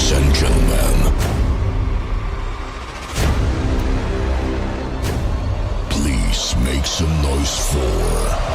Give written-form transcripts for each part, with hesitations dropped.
Ladies and gentlemen, please make some noise for...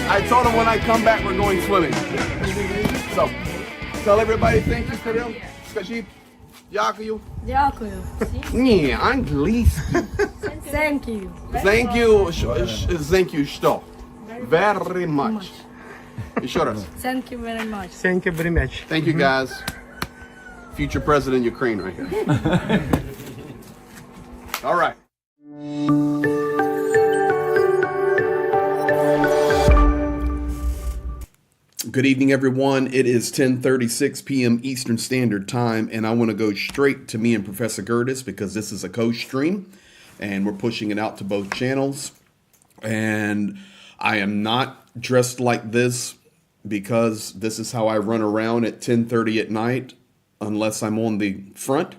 I told him when I come back, we're going swimming. So, tell everybody thank you for them. Скажи, дякую. Дякую. Не, английский. Thank you. Thank you, thank you, что? Very much. Еще раз. Thank you very much. Thank you very much. Thank you, guys. Future President Ukraine right here. All right. Good evening, everyone. It is 10:36 p.m. Eastern Standard Time, and I want to go straight to me and Professor Gertis because this is a co-stream, and we're pushing it out to both channels. And I am not dressed like this because this is how I run around at 10:30 at night, unless I'm on the front.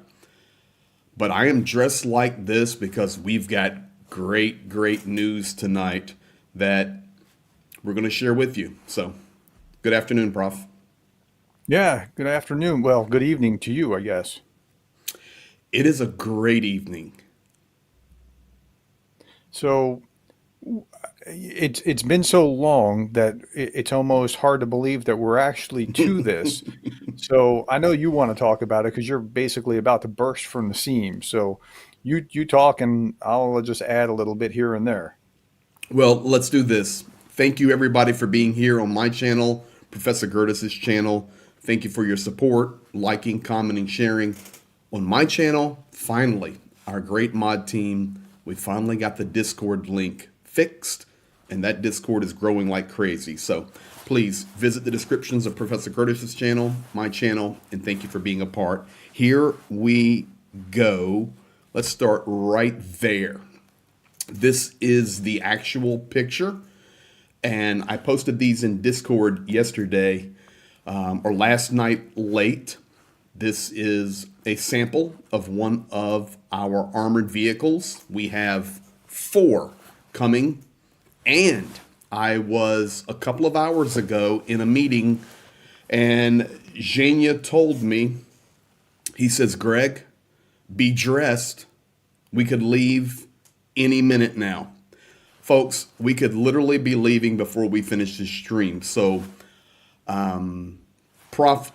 But I am dressed like this because we've got great news tonight that we're going to share with you. So, good afternoon, Prof. Yeah, good afternoon. Well, good evening to you, I guess. It is a great evening. So it's been so long that it's almost hard to believe that we're actually to this. So I know you want to talk about it because you're basically about to burst from the seams. So you talk and I'll just add a little bit here and there. Well, let's do this. Thank you, everybody, for being here on my channel, Professor Gertis's channel. Thank you for your support, liking, commenting, sharing. On my channel, finally, our great mod team, we finally got the Discord link fixed, and that Discord is growing like crazy. So please visit the descriptions of Professor Gertis's channel, my channel, and thank you for being a part. Here we go. Let's start right there. This is the actual picture. And I posted these in Discord yesterday or last night late. This is a sample of one of our armored vehicles. We have 4 coming. And I was a couple of hours ago in a meeting and Zhenya told me, he says, Greg, be dressed. We could leave any minute now. Folks, we could literally be leaving before we finish this stream. So, Prof,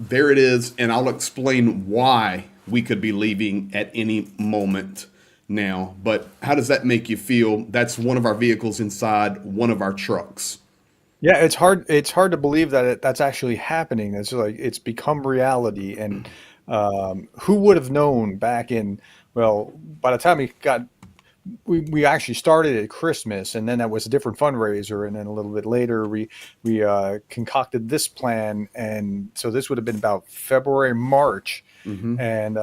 there it is, and I'll explain why we could be leaving at any moment now. But how does that make you feel? That's one of our vehicles inside one of our trucks. Yeah, it's hard to believe that that's actually happening. It's like it's become reality. And who would have known back in, well, by the time we actually started at Christmas, and then that was a different fundraiser, and then a little bit later we concocted this plan, and so this would have been about February, March, and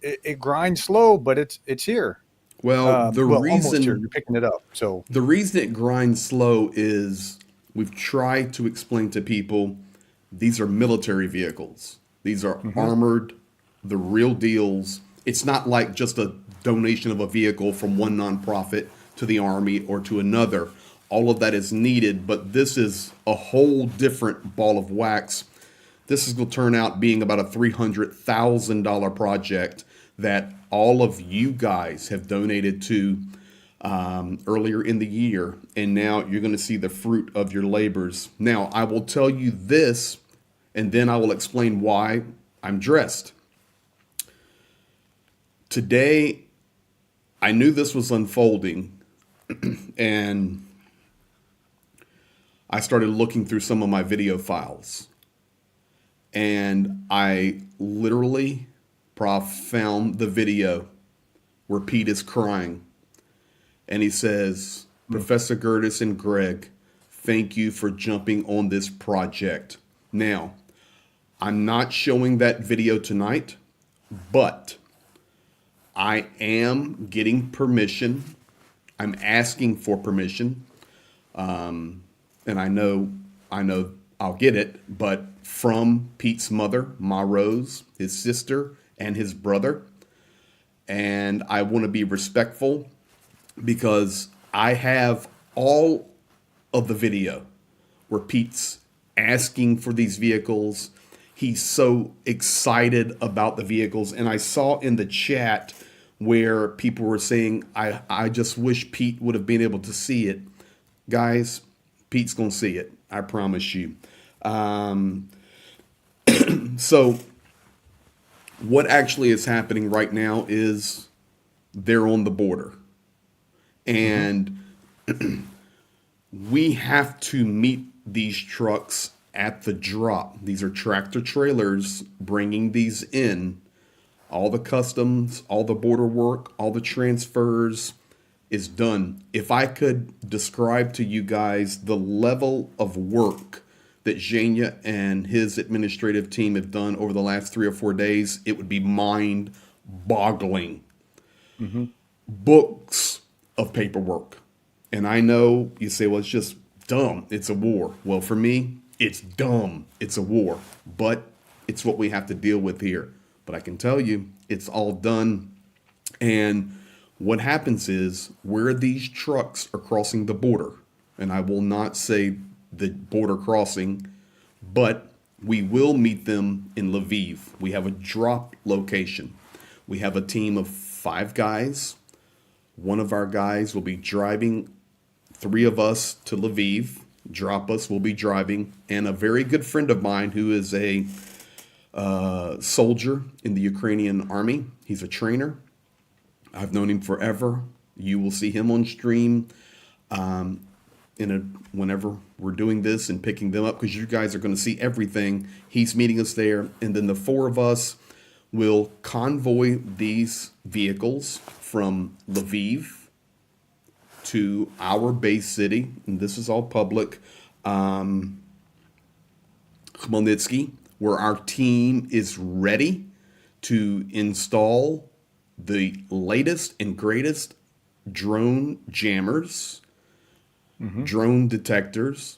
it grinds slow, but it's here. Well, almost here. You're picking it up. So the reason it grinds slow is we've tried to explain to people these are military vehicles. These are armored, the real deals. It's not like just a donation of a vehicle from one nonprofit to the Army or to another. All of that is needed, but this is a whole different ball of wax. This is going to turn out being about a $300,000 project that all of you guys have donated to earlier in the year, and now you're going to see the fruit of your labors. Now, I will tell you this, and then I will explain why I'm dressed. Today, I knew this was unfolding, and I started looking through some of my video files. And I literally, Prof, found the video where Pete is crying. And he says, Professor Gertis and Greg, thank you for jumping on this project. Now, I'm not showing that video tonight, but I am getting permission. I'm asking for permission. And I know I'll get it, but from Pete's mother, Ma Rose, his sister, and his brother. And I want to be respectful because I have all of the video where Pete's asking for these vehicles. He's so excited about the vehicles. And I saw in the chat where people were saying, I just wish Pete would have been able to see it. Guys, Pete's going to see it. I promise you. So what actually is happening right now is they're on the border. And we have to meet these trucks at the drop. These are tractor trailers bringing these in. All the customs, all the border work, all the transfers is done. If I could describe to you guys the level of work that Zhenya and his administrative team have done over the last 3 or 4 days, it would be mind-boggling. Books of paperwork. And I know you say, well, it's just dumb. It's a war. Well, for me, it's dumb. It's a war. But it's what we have to deal with here. But I can tell you, it's all done. And what happens is where these trucks are crossing the border, and I will not say the border crossing, but we will meet them in Lviv. We have a drop location. We have a team of 5 guys. One of our guys will be driving 3 of us to Lviv. Drop us will be driving. And a very good friend of mine who is a soldier in the Ukrainian army. He's a trainer. I've known him forever. You will see him on stream whenever we're doing this and picking them up, because you guys are going to see everything. He's meeting us there. And then the 4 of us will convoy these vehicles from Lviv to our base city. And this is all public. Khmelnytsky, where our team is ready to install the latest and greatest drone jammers, drone detectors,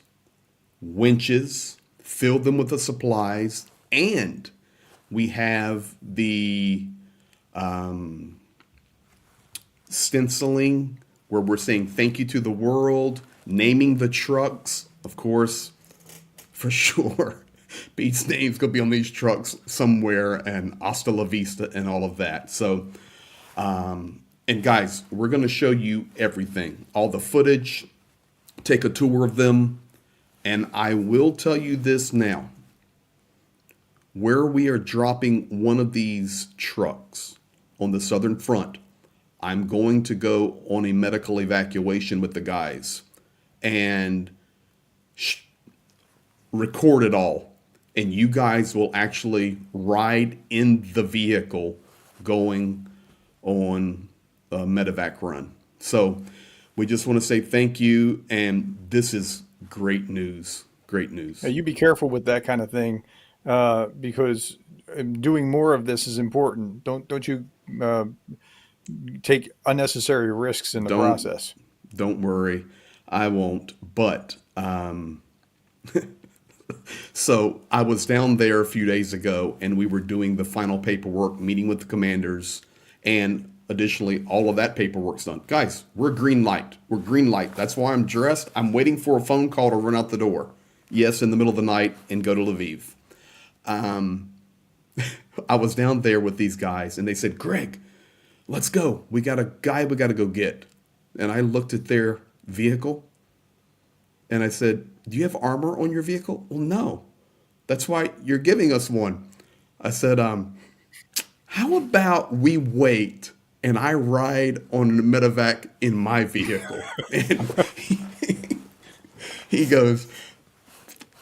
winches, fill them with the supplies, and we have the stenciling where we're saying thank you to the world, naming the trucks, of course, for sure. Pete's name's going to be on these trucks somewhere, and hasta la vista and all of that. So, and guys, we're going to show you everything, all the footage, take a tour of them. And I will tell you this now, where we are dropping one of these trucks on the southern front, I'm going to go on a medical evacuation with the guys and record it all. And you guys will actually ride in the vehicle going on a medevac run. So we just want to say thank you. And this is great news. Great news. Now, you be careful with that kind of thing, because doing more of this is important. Don't you take unnecessary risks in the process. Don't worry. I won't. But so I was down there a few days ago, and we were doing the final paperwork, meeting with the commanders, and additionally, all of that paperwork's done. Guys, we're green light. We're green light. That's why I'm dressed. I'm waiting for a phone call to run out the door. Yes, in the middle of the night, and go to Lviv. I was down there with these guys, and they said, Greg, let's go. We got a guy we got to go get. And I looked at their vehicle, and I said, do you have armor on your vehicle? Well, no. That's why you're giving us one. I said, how about we wait and I ride on the medevac in my vehicle? And he goes,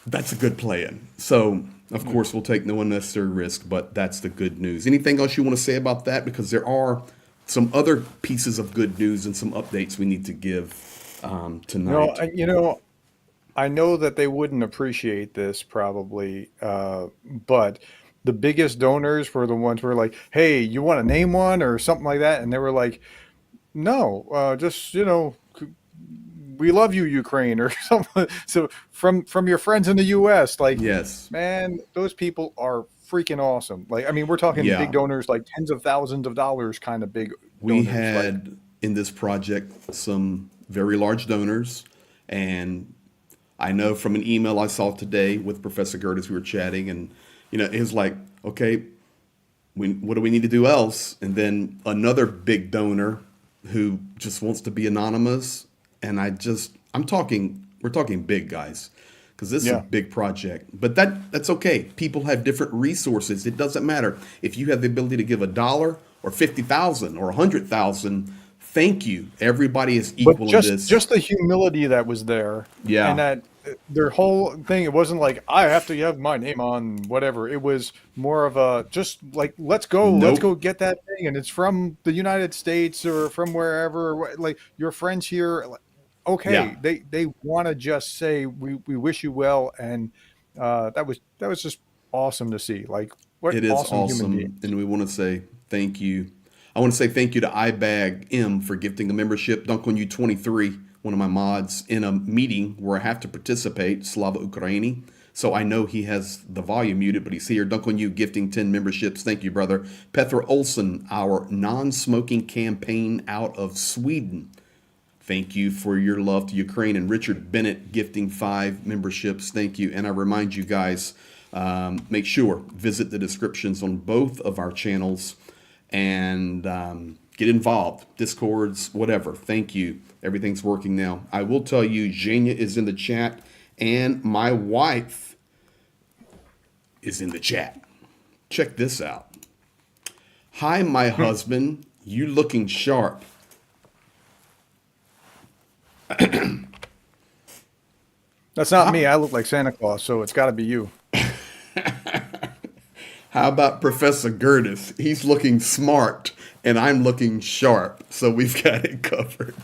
that's a good plan. So, of course, we'll take no unnecessary risk, but that's the good news. Anything else you want to say about that? Because there are some other pieces of good news and some updates we need to give. No, tonight. I know that they wouldn't appreciate this probably, but the biggest donors were the ones who were like, "Hey, you want to name one or something like that?" And they were like, "No, just we love you, Ukraine," or something. So from your friends in the U.S., like, Yes. man, those people are freaking awesome. Like, I mean, we're talking big Yeah. donors, like tens of thousands of dollars, kind of big We donors. Like, had in this project some very large donors, and I know from an email I saw today with Professor Gertis, we were chatting, and it was like, okay, what do we need to do else? And then another big donor who just wants to be anonymous, and we're talking big guys, because this is a yeah. big project. But that's okay. People have different resources. It doesn't matter if you have the ability to give $1 or 50,000 or 100,000. Thank you. Everybody is But equal in just this. just the humility that was there, and Yeah. that their whole thing, it wasn't like I have to have my name on whatever. It was more of a just like let's Nope. go get that thing, and it's from the United States or from wherever. Like your friends here, like, Yeah. okay, they want to just say we wish you well, and that was just awesome to see. Like what It is awesome human awesome, beings. and we want to say thank you. I want to say thank you to iBag M for gifting a membership. Dunk on You 23, one of my mods, in a meeting where I have to participate, Slava Ukraini. So I know he has the volume muted, but he's here. Dunk on You gifting 10 memberships. Thank you, brother. Petra Olsen, our non-smoking campaign out of Sweden. Thank you for your love to Ukraine. And Richard Bennett gifting 5 memberships. Thank you. And I remind you guys, make sure visit the descriptions on both of our channels and get involved. Discords, whatever. Thank you. Everything's working now. I will tell you, Zhenya is in the chat, and my wife is in the chat. Check this out. Hi, my husband. You looking sharp. That's not me. I look like Santa Claus, so it's got to be you. How about Professor Gertis? He's looking smart, and I'm looking sharp. So we've got it covered.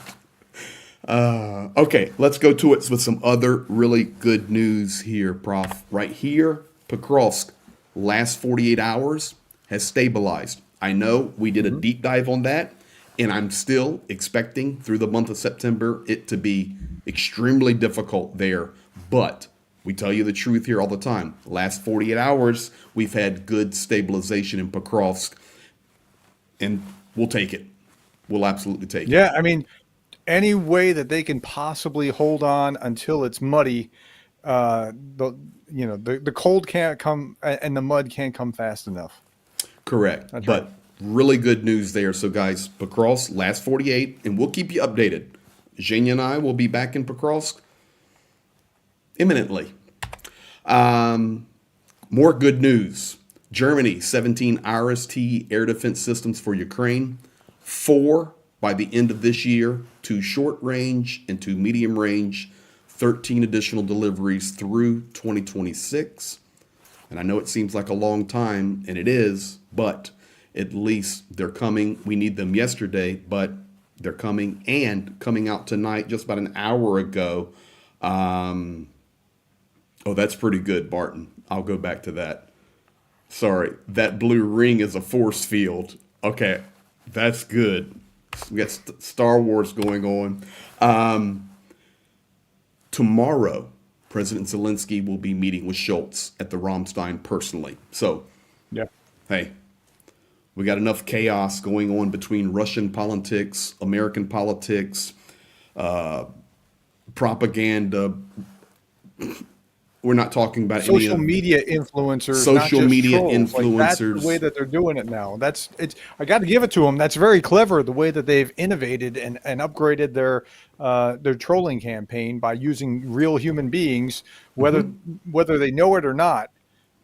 Okay, let's go to it with some other really good news here, Prof. Right here, Pokrovsk, last 48 hours has stabilized. I know we did a deep dive on that, and I'm still expecting through the month of September it to be extremely difficult there. But we tell you the truth here all the time. Last 48 hours, we've had good stabilization in Pokrovsk, and we'll take it. We'll absolutely take it. Yeah, I mean, any way that they can possibly hold on until it's muddy, the the cold can't come and the mud can't come fast enough. Correct. That's right. But really good news there. So, guys, Pokrovsk, last 48, and we'll keep you updated. Zhenya and I will be back in Pokrovsk imminently. More good news. Germany, 17 RST air defense systems for Ukraine, 4 by the end of this year, 2 short range and 2 medium range, 13 additional deliveries through 2026. And I know it seems like a long time, and it is, but at least they're coming. We need them yesterday, but they're coming, and coming out tonight, just about an hour ago. Oh, that's pretty good, Barton. I'll go back to that. Sorry, that blue ring is a force field. Okay, that's good. We got Star Wars going on. Tomorrow, President Zelenskyy will be meeting with Schultz at the Ramstein personally. So, Yeah. hey, we got enough chaos going on between Russian politics, American politics, propaganda. We're not talking about any Social of media influencers, not social just media trolls. Like that's the way influencers. that they're doing it now. I got to give it to them. That's very clever the way that they've innovated and upgraded their trolling campaign by using real human beings, whether they know it or not,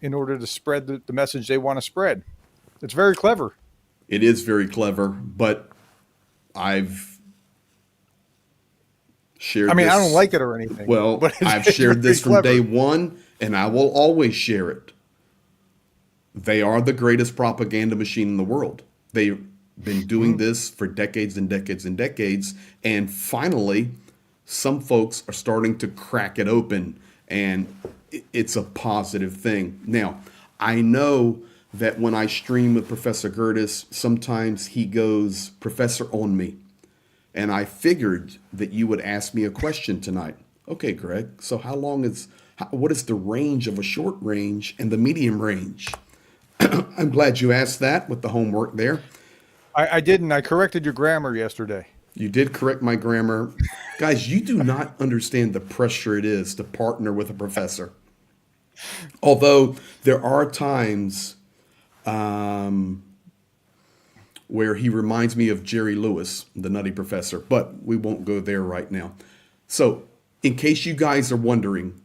in order to spread the message they want to spread. It's very clever. It is very clever, but I've shared I mean, I don't this. like it or anything. Well, but I've it's shared very this from clever. day one, and I will always share it. They are the greatest propaganda machine in the world. They've been doing this for decades and decades and decades. And finally, some folks are starting to crack it open, and it's a positive thing. Now, I know that when I stream with Professor Gertis, sometimes he goes professor on me. And I figured that you would ask me a question tonight. Okay, Greg, so what is the range of a short range and the medium range? I'm glad you asked that with the homework there. I didn't. I corrected your grammar yesterday. You did correct my grammar. Guys, you do not understand the pressure it is to partner with a professor. Although there are times where he reminds me of Jerry Lewis, the Nutty Professor, but we won't go there right now. So, in case you guys are wondering,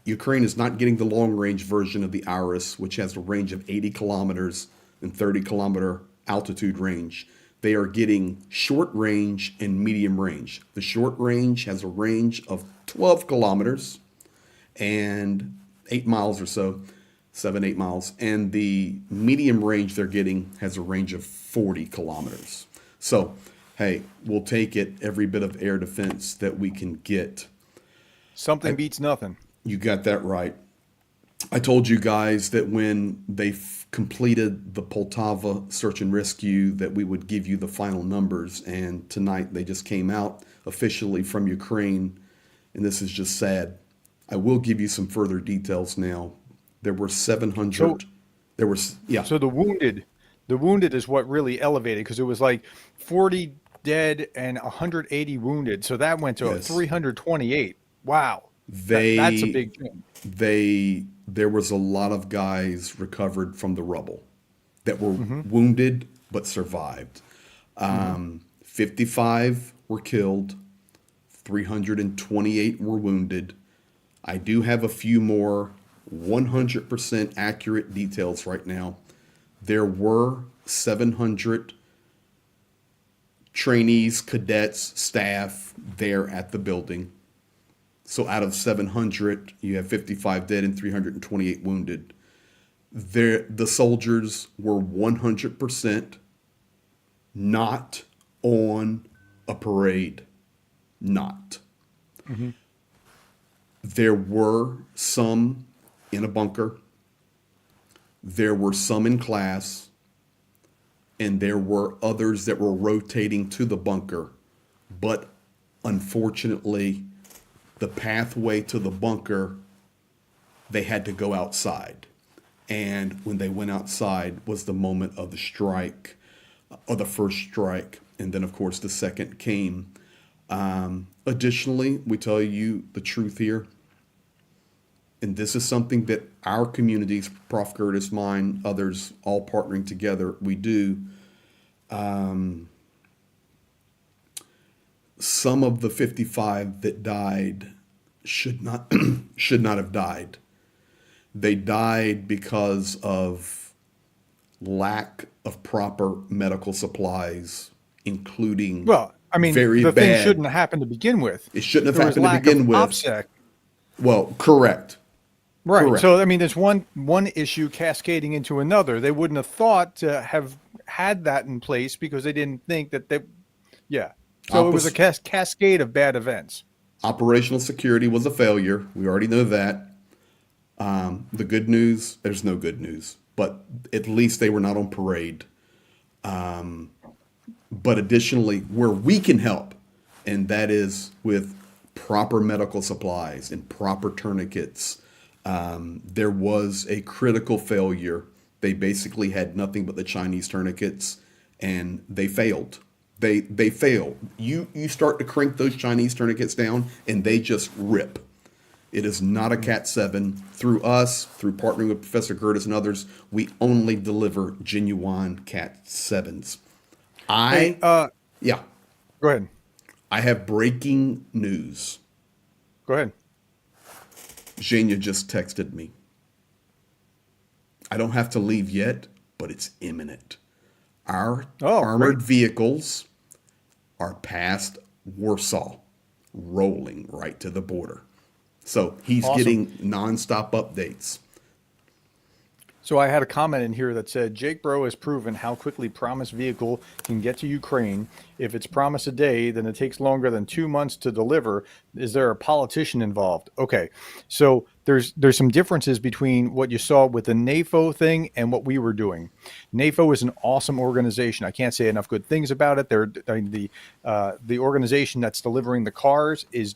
Ukraine is not getting the long-range version of the Iris, which has a range of 80 kilometers and 30-kilometer altitude range. They are getting short range and medium range. The short range has a range of 12 kilometers and 8 miles or so, 7-8 miles. And the medium range they're getting has a range of 40 kilometers. So, hey, we'll take it, every bit of air defense that we can get. Something beats nothing. You got that right. I told you guys that when they completed the Poltava search and rescue that we would give you the final numbers, and tonight they just came out officially from Ukraine, and this is just sad. I will give you some further details now. There were 700. So the wounded is what really elevated, because it was like 40 dead and 180 wounded. So that went to 328. Wow. That's a big thing. There was a lot of guys recovered from the rubble that were wounded but survived. 55 were killed, 328 were wounded. I do have a few more 100% accurate details right now. There were 700 trainees, cadets, staff there at the building. So out of 700, you have 55 dead and 328 wounded. The soldiers were 100% not on a parade. Not. There were some in a bunker. There were some in class. And there were others that were rotating to the bunker. But unfortunately, the pathway to the bunker, they had to go outside. And when they went outside was the moment of the strike, or the first strike. And then, of course, the second came. Additionally, we tell you the truth here. And this is something that our communities, Prof. Gertis, mine, others, all partnering together, we do. Some of the 55 that died should not have died. They died because of lack of proper medical supplies, including very the thing shouldn't have happened to begin with. It shouldn't have happened to begin with. OPSEC. Well, correct. Right. Correct. So there's one issue cascading into another. They wouldn't have thought to have had that in place because they didn't think that they. Yeah. So it was a cascade of bad events. Operational security was a failure. We already know that. The good news, there's no good news, but at least they were not on parade. But additionally, where we can help, and that is with proper medical supplies and proper tourniquets. There was a critical failure. They basically had nothing but the Chinese tourniquets, and they failed. They fail. You start to crank those Chinese tourniquets down, and they just rip. It is not a Cat 7. Through us, through partnering with Professor Gertis and others, we only deliver genuine Cat 7s. Go ahead. I have breaking news. Go ahead. Zhenya just texted me. I don't have to leave yet, but it's imminent. Our armored vehicles are past Warsaw, rolling right to the border. So he's getting nonstop updates. So I had a comment in here that said Jake Bro has proven how quickly promised vehicle can get to Ukraine. If it's promised a day, then it takes longer than 2 months to deliver. Is there a politician involved? Okay, so there's some differences between what you saw with the NAFO thing and what we were doing. NAFO is an awesome organization. I can't say enough good things about it. The organization that's delivering the cars is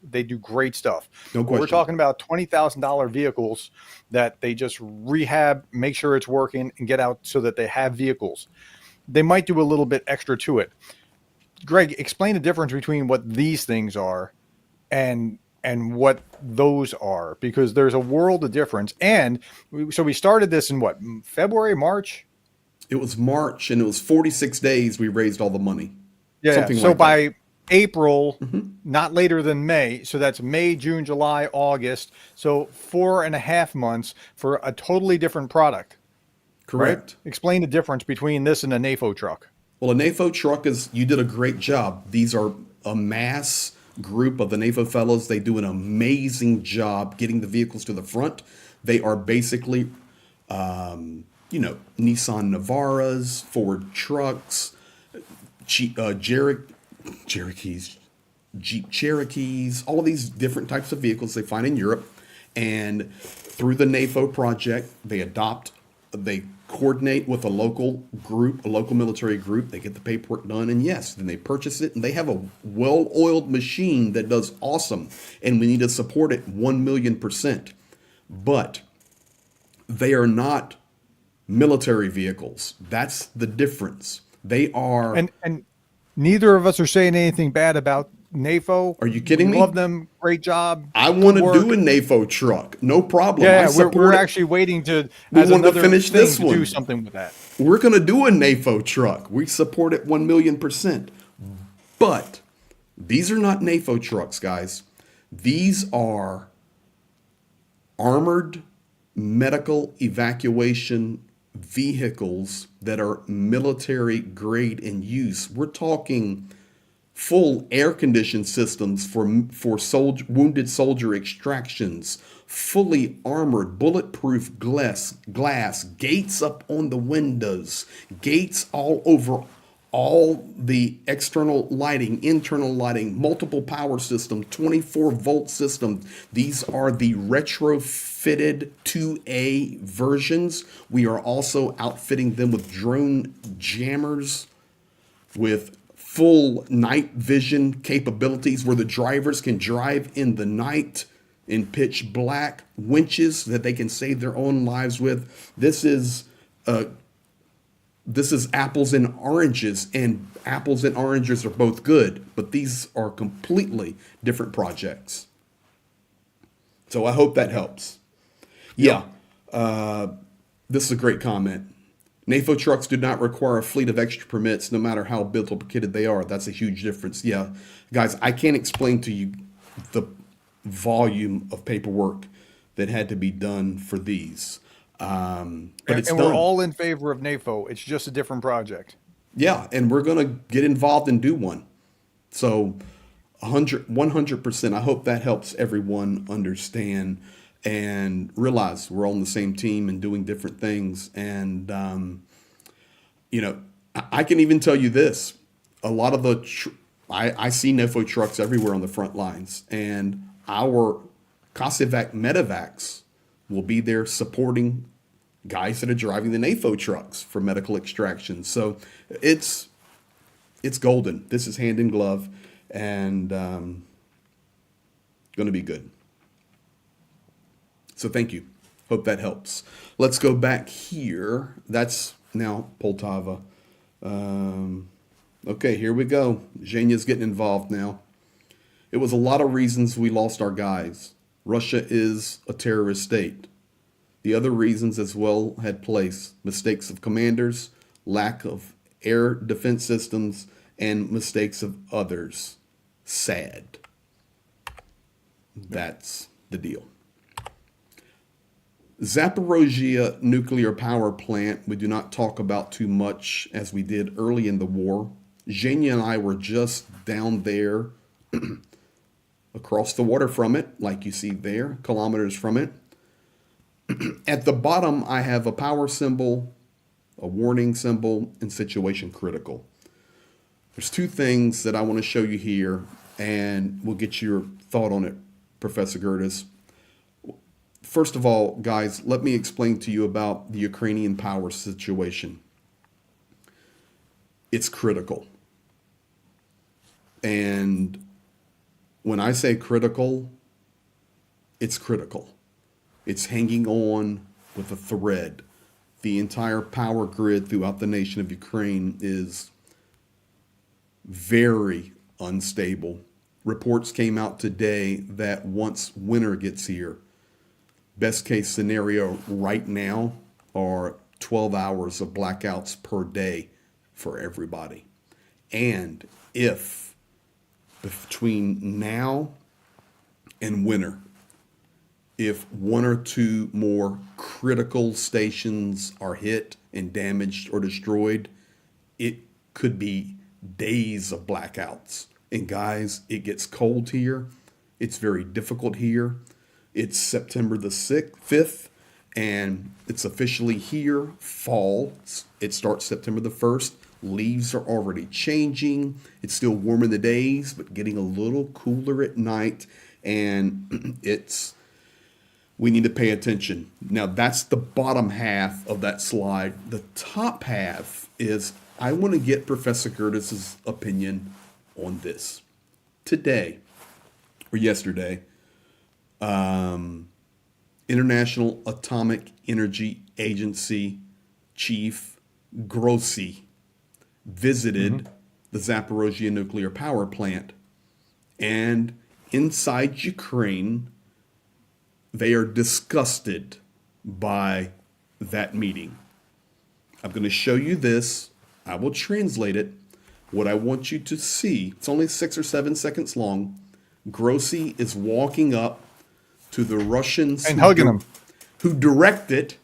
they do great stuff. No But question. we're talking about $20,000 vehicles that they just rehab, make sure it's working, and get out so that they have vehicles. They might do a little bit extra to it. Greg, explain the difference between what these things are and what those are, because there's a world of difference. And so we started this in what, February, March? It was March, and it was 46 days we raised all the money. Yeah. Something So like that. by April, not later than May. So that's May, June, July, August. So 4.5 months for a totally different product. Correct. Right? Explain the difference between this and a NAFO truck. Well, a NAFO truck you did a great job. These are a mass group of the NAFO fellows. They do an amazing job getting the vehicles to the front. They are basically, Nissan Navaras, Ford trucks, Cherokees, Jeep Cherokees, all of these different types of vehicles they find in Europe. And through the NAFO project, they coordinate with a local group, a local military group. They get the paperwork done, and yes, then they purchase it, and they have a well-oiled machine that does awesome, and we need to support it 1,000,000%. But they are not military vehicles. That's the difference. They are. And neither of us are saying anything bad about NAFO. Are you kidding We me? love them. Great job. I want to Good do work. a NAFO truck. No problem. I Yeah, support we're it. actually waiting to We as wanted to another finish thing this to one. do something with that. We're going to do a NAFO truck. We support it 1,000,000%. But these are not NAFO trucks, guys. These are armored medical evacuation vehicles that are military grade in use. We're talking full air conditioned systems for wounded soldier extractions, fully armored, bulletproof glass, gates up on the windows, gates all over all the external lighting, internal lighting, multiple power system, 24-volt system. These are the retrofitted 2A versions. We are also outfitting them with drone jammers, with full night vision capabilities where the drivers can drive in the night in pitch black, winches that they can save their own lives with. This is apples and oranges, and apples and oranges are both good, but these are completely different projects. So I hope that helps. Yeah, this is a great comment. NAFO trucks do not require a fleet of extra permits, no matter how built or kitted they are. That's a huge difference. Yeah, guys, I can't explain to you the volume of paperwork that had to be done for these. But it's And done. we're all in favor of NAFO. It's just a different project. Yeah, and we're going to get involved and do one. So 100%. I hope that helps everyone understand and realize we're on the same team and doing different things. And, I can even tell you this. A lot of I see NAFO trucks everywhere on the front lines. And our COSEVAC medevacs will be there supporting guys that are driving the NAFO trucks for medical extraction. So it's golden. This is hand in glove and going to be good. So thank you. Hope that helps. Let's go back here. That's now Poltava. Okay, here we go. Zhenya's getting involved now. It was a lot of reasons we lost our guys. Russia is a terrorist state. The other reasons as well had place: mistakes of commanders, lack of air defense systems, and mistakes of others. Sad. That's the deal. Zaporozhye nuclear power plant, we do not talk about too much as we did early in the war. Zhenya and I were just down there across the water from it, like you see there, kilometers from it. At the bottom, I have a power symbol, a warning symbol, and situation critical. There's two things that I want to show you here, and we'll get your thought on it, Professor Gertis. First of all, guys, let me explain to you about the Ukrainian power situation. It's critical. And when I say critical, it's critical. It's hanging on with a thread. The entire power grid throughout the nation of Ukraine is very unstable. Reports came out today that once winter gets here, best case scenario right now are 12 hours of blackouts per day for everybody. And if between now and winter, if one or two more critical stations are hit and damaged or destroyed, it could be days of blackouts. And guys, it gets cold here. It's very difficult here. It's September the 5th, and it's officially here, fall. It starts September the 1st. Leaves are already changing. It's still warm in the days, but getting a little cooler at night. And we need to pay attention. Now, that's the bottom half of that slide. The top half is, I want to get Professor Gertis's opinion on this. Today, or yesterday, International Atomic Energy Agency Chief Grossi visited the Zaporozhye nuclear power plant. And inside Ukraine, they are disgusted by that meeting. I'm going to show you this. I will translate it. What I want you to see, it's only 6 or 7 seconds long. Grossi is walking up to the Russians and hugging them, who direct it.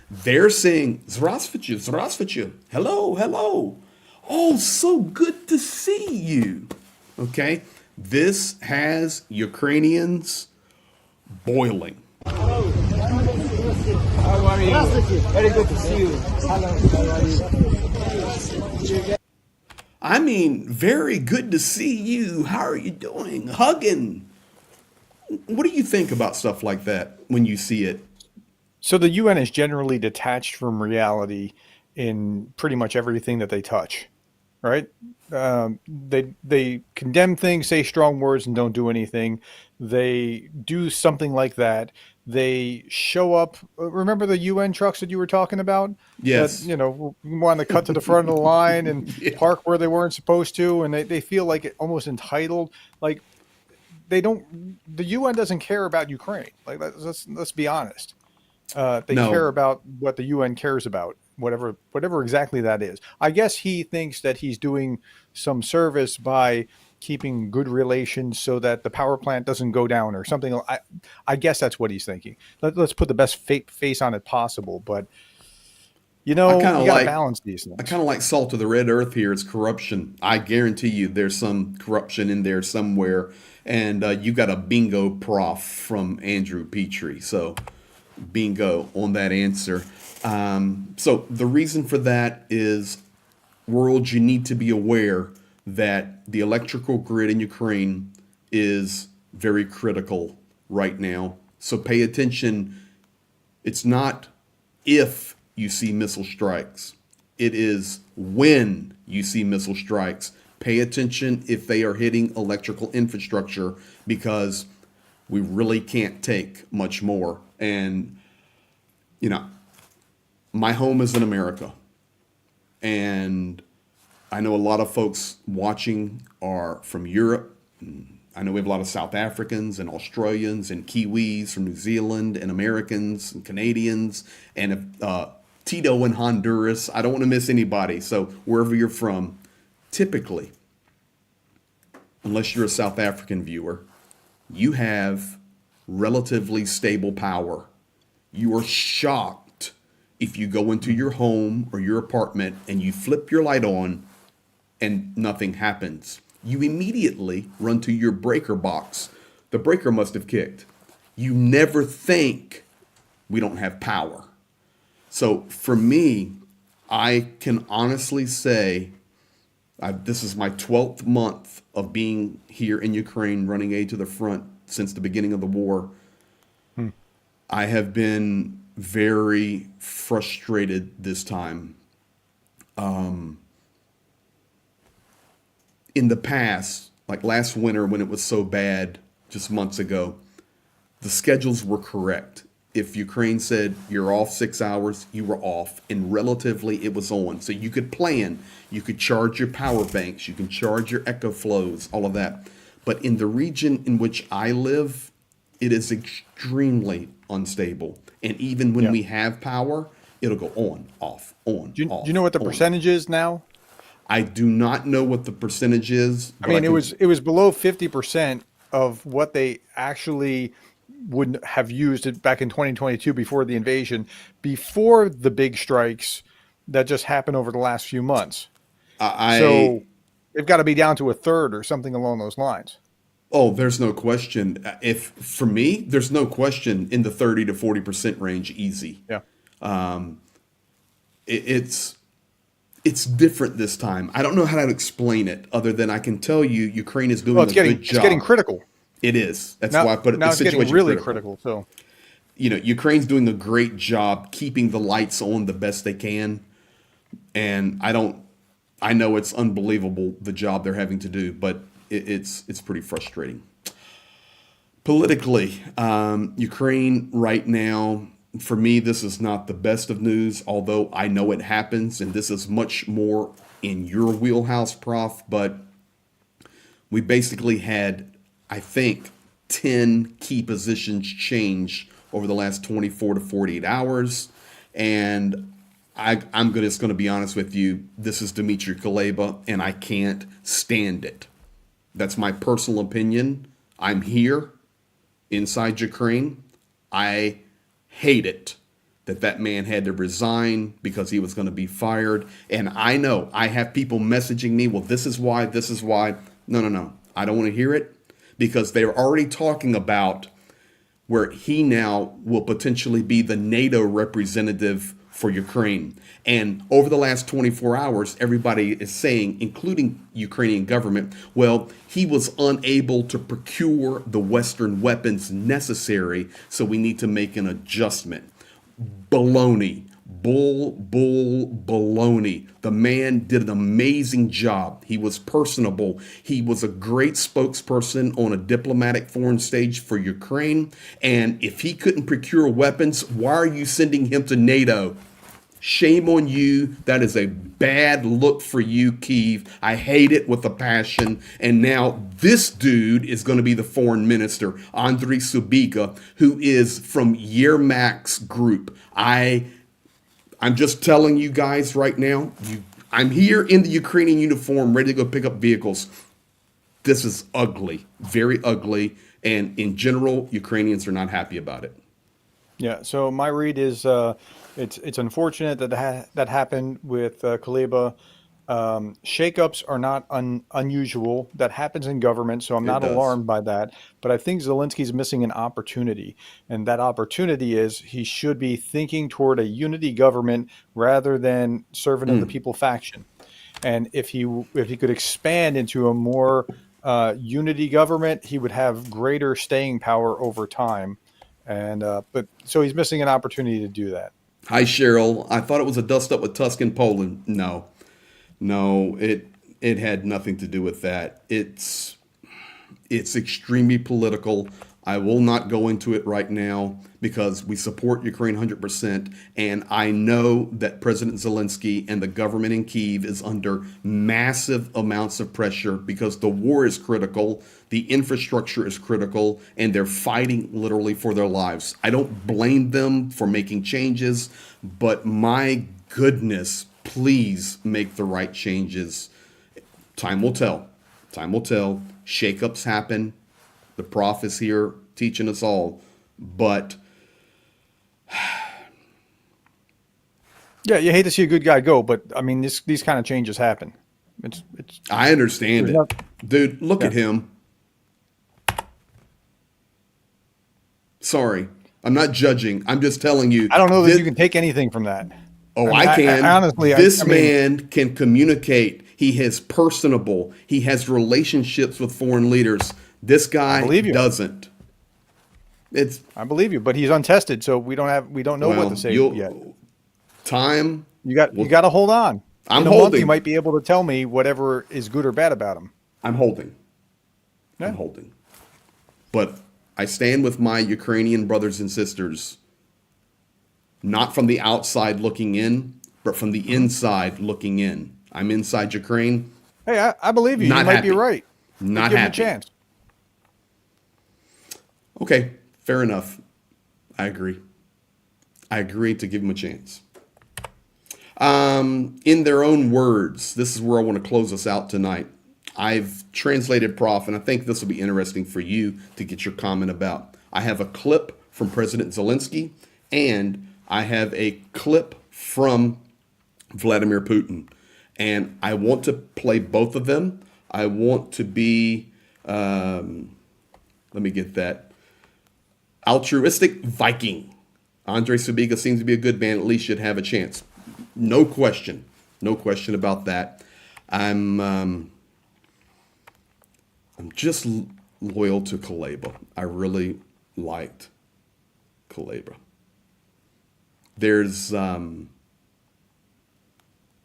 They're saying, Здравствуйте, Здравствуйте, hello, hello. Oh, so good to see you. Okay, this has Ukrainians boiling. Hello. How are you? Very good to see you. Hello. How are you? I mean, very good to see you. How are you doing? Hugging. What do you think about stuff like that when you see it? So the UN is generally detached from reality in pretty much everything that they touch, right? They condemn things, say strong words, and don't do anything. They do something like that. They show up. Remember the UN trucks that you were talking about? Yes. That, want to cut to the front of the line and Yeah. park where they weren't supposed to, and they feel like it, almost entitled. Like they don't. The UN doesn't care about Ukraine. Like let's be honest. They No. care about what the UN cares about, whatever exactly that is. I guess he thinks that he's doing some service by keeping good relations so that the power plant doesn't go down or something. I guess that's what he's thinking. Let's put the best face on it possible. But, you got to balance these things. I kind of like salt of the red earth here. It's corruption. I guarantee you there's some corruption in there somewhere. And you got a bingo prof from Andrew Petrie. So bingo on that answer. So the reason for that is, world, you need to be aware that the electrical grid in Ukraine is very critical right now. So pay attention. It's not if you see missile strikes. It is when you see missile strikes. Pay attention if they are hitting electrical infrastructure, because we really can't take much more. And, my home is in America. And I know a lot of folks watching are from Europe. I know we have a lot of South Africans and Australians and Kiwis from New Zealand and Americans and Canadians and Tito in Honduras. I don't want to miss anybody. So wherever you're from, typically, unless you're a South African viewer, you have relatively stable power. You are shocked if you go into your home or your apartment and you flip your light on and nothing happens. You immediately run to your breaker box. The breaker must have kicked. You never think we don't have power. So for me, I can honestly say this is my 12th month of being here in Ukraine, running aid to the front since the beginning of the war. I have been very frustrated this time. In the past, like last winter when it was so bad, just months ago, the schedules were correct. If Ukraine said you're off 6 hours, you were off, and relatively it was on. So you could plan, you could charge your power banks, you can charge your echo flows, all of that. But in the region in which I live, it is extremely unstable. And even when we have power, it'll go on, off, on, Do off. you know what the on. percentage is now? I do not know what the percentage is. I mean, it was below 50% of what they actually would have used it back in 2022 before the invasion, before the big strikes that just happened over the last few months. So they've got to be down to a third or something along those lines. Oh, there's no question. If for me, there's no question in the 30 to 40% range, easy. Yeah. It's different this time. I don't know how to explain it other than I can tell you Ukraine is doing a good job. It's getting critical. It is. That's Now, why I put it. now The it's getting situation really critical. So, you know, Ukraine's doing a great job keeping the lights on the best they can. And I know it's unbelievable the job they're having to do, but it's pretty frustrating. Politically, Ukraine right now, for me, this is not the best of news, although I know it happens, and this is much more in your wheelhouse, Prof. But we basically had, I think, 10 key positions change over the last 24 to 48 hours. And I'm just going to be honest with you. This is Dmitry Kuleba, and I can't stand it. That's my personal opinion. I'm here inside Ukraine. I hate it that man had to resign because he was going to be fired. And I know I have people messaging me, well, this is why, this is why. No. I don't want to hear it because they're already talking about where he now will potentially be the NATO representative for Ukraine. And over the last 24 hours, everybody is saying, including Ukrainian government, well, he was unable to procure the Western weapons necessary, so we need to make an adjustment. Baloney. Baloney. The man did an amazing job. He was personable. He was a great spokesperson on a diplomatic foreign stage for Ukraine. And if he couldn't procure weapons, why are you sending him to NATO? Shame on you. That is a bad look for you, Kyiv. I hate it with a passion. And now this dude is going to be the foreign minister, Andriy Subika, who is from Yermak's group. I'm just telling you guys right now, I'm here in the Ukrainian uniform, ready to go pick up vehicles. This is ugly, very ugly. And in general, Ukrainians are not happy about it. yeah. So my read is it's unfortunate that that happened with Kuleba. Shakeups are not unusual. That happens in government, so I'm not does. alarmed by that. But I think Zelensky's missing an opportunity, and that opportunity is he should be thinking toward a unity government rather than servant of the people faction. And if he could expand into a more unity government, he would have greater staying power over time. And but so he's missing an opportunity to do that. Hi, Cheryl. I thought it was a dust up with Tusk in Poland. No, it had nothing to do with that. It's extremely political. I will not go into it right now because we support Ukraine 100%. And I know that President Zelensky and the government in Kyiv is under massive amounts of pressure because the war is critical, the infrastructure is critical, and they're fighting literally for their lives. I don't blame them for making changes, but my goodness, please make the right changes. Time will tell. Time will tell. Shakeups happen. The prof is here teaching us all, but Yeah, you hate to see a good guy go, but I mean, these kind of changes happen. It's I understand There's it. nothing- Dude, look at him. Sorry. I'm not judging. I'm just telling you. I don't know that you can take anything from that. Oh, I mean, I can. honestly, this I mean, man can communicate. He is personable. He has relationships with foreign leaders. This guy believe you. doesn't. It's I believe you, but he's untested, so we don't know what to say yet. Time. You got to hold on. I'm In a month, holding. you might be able to tell me whatever is good or bad about him. I'm holding. Yeah. I'm holding. But I stand with my Ukrainian brothers and sisters, not from the outside looking in, but from the inside looking in. I'm inside Ukraine. Hey, I believe you. Not You might happy. be right. Not Give him a happy. chance. Okay, fair enough. I agree. I agree to give him a chance. In their own words, this is where I want to close us out tonight. I've translated Prof, and I think this will be interesting for you to get your comment about. I have a clip from President Zelenskyy, and I have a clip from Vladimir Putin. And I want to play both of them. I want to be, let me get that, altruistic Viking. Andrei Subiga seems to be a good man. At least should have a chance. No question. No question about that. I'm just loyal to Kuleba. I really liked Kuleba. There's a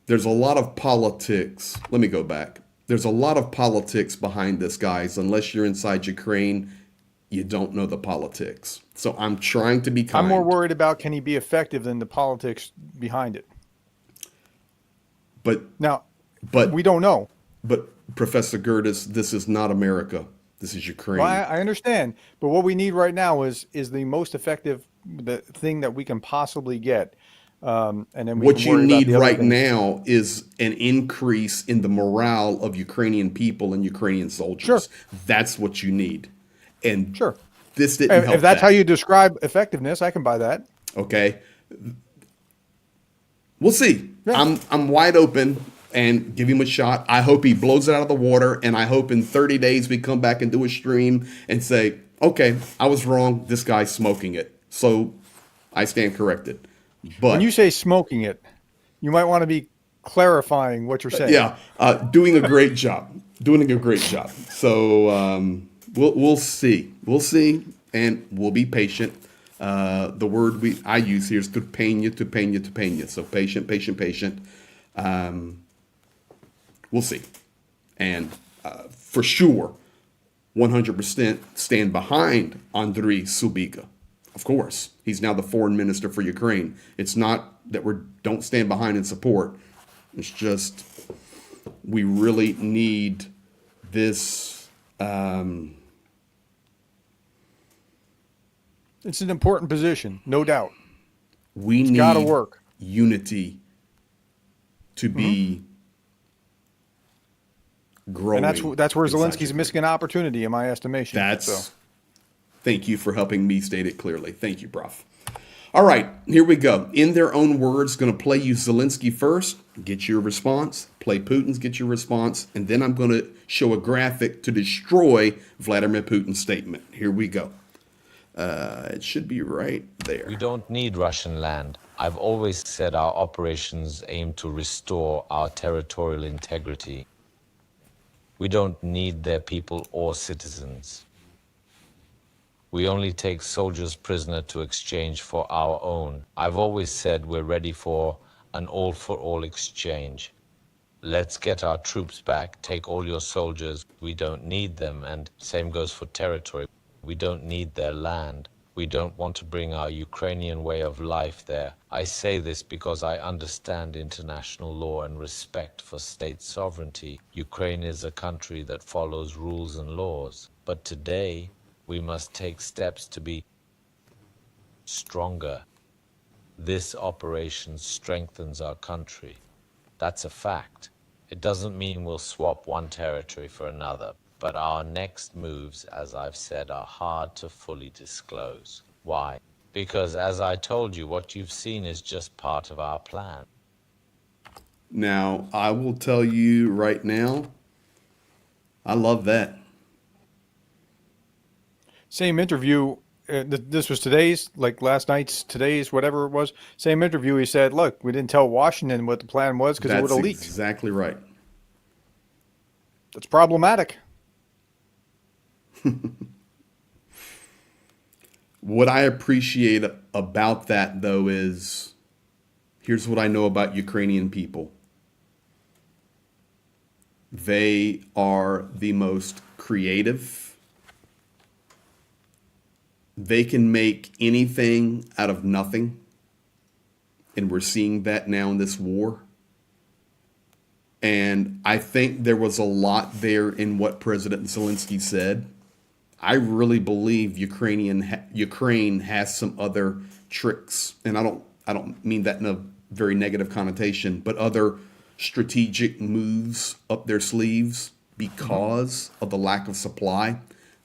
lot of politics. Let me go back. There's a lot of politics behind this, guys. Unless you're inside Ukraine, you don't know the politics. So I'm trying to be kind. I'm more worried about can he be effective than the politics behind it. But we don't know. But Professor Gertis, this is not America. This is Ukraine. Well, I understand, but what we need right now is the most effective the thing that we can possibly get. And then we what can you worry about need the other right things. now is an increase in the morale of Ukrainian people and Ukrainian soldiers. Sure. That's what you need. And Sure. this didn't help If that's that. how you describe effectiveness, I can buy that. Okay. We'll see. Yeah. I'm wide open and give him a shot. I hope he blows it out of the water, and I hope in 30 days we come back and do a stream and say, okay, I was wrong. This guy's smoking it. So I stand corrected. But When you say smoking it, you might want to be clarifying what you're saying. yeah, doing a great job. Doing a great job. So we'll see. We'll see, and we'll be patient. The word I use here is tupeña. So patient. We'll see. And for sure, 100% stand behind Andriy Subiga. Of course, he's now the foreign minister for Ukraine. It's not that we don't stand behind and support. It's just we really need this. It's an important position, no doubt. We need gotta work. unity to be growing. And that's where inside Zelensky's Ukraine. missing an opportunity, in my estimation. That's. Thank you for helping me state it clearly. Thank you, Prof. All right, here we go. In their own words, going to play you Zelenskyy first, get your response. Play Putin's, get your response. And then I'm going to show a graphic to destroy Vladimir Putin's statement. Here we go. It should be right there. We don't need Russian land. I've always said our operations aim to restore our territorial integrity. We don't need their people or citizens. We only take soldiers prisoner to exchange for our own. I've always said we're ready for an all-for-all exchange. Let's get our troops back, take all your soldiers. We don't need them, and same goes for territory. We don't need their land. We don't want to bring our Ukrainian way of life there. I say this because I understand international law and respect for state sovereignty. Ukraine is a country that follows rules and laws. But today, we must take steps to be stronger. This operation strengthens our country. That's a fact. It doesn't mean we'll swap one territory for another. But our next moves, as I've said, are hard to fully disclose. Why? Because as I told you, what you've seen is just part of our plan. Now, I will tell you right now, I love that. Same interview this was today's, like last night's, today's, whatever it was, same interview. He said, look, we didn't tell Washington what the plan was because it would That's have leaked. exactly right. That's problematic. What I appreciate about that, though, is here's what I know about Ukrainian people. They are the most creative. They can make anything out of nothing. And we're seeing that now in this war. And I think there was a lot there in what President Zelenskyy said. I really believe Ukraine has some other tricks, and I don't mean that in a very negative connotation, but other strategic moves up their sleeves because of the lack of supply.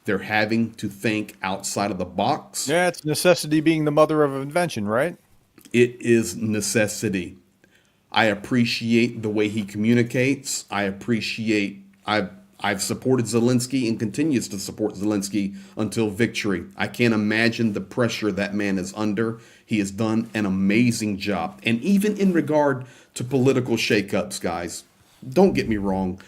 They're having to think outside of the box. Yeah, it's necessity being the mother of invention, right? It is necessity. I appreciate the way he communicates. I've supported Zelenskyy and continues to support Zelenskyy until victory. I can't imagine the pressure that man is under. He has done an amazing job. And even in regard to political shakeups, guys, don't get me wrong.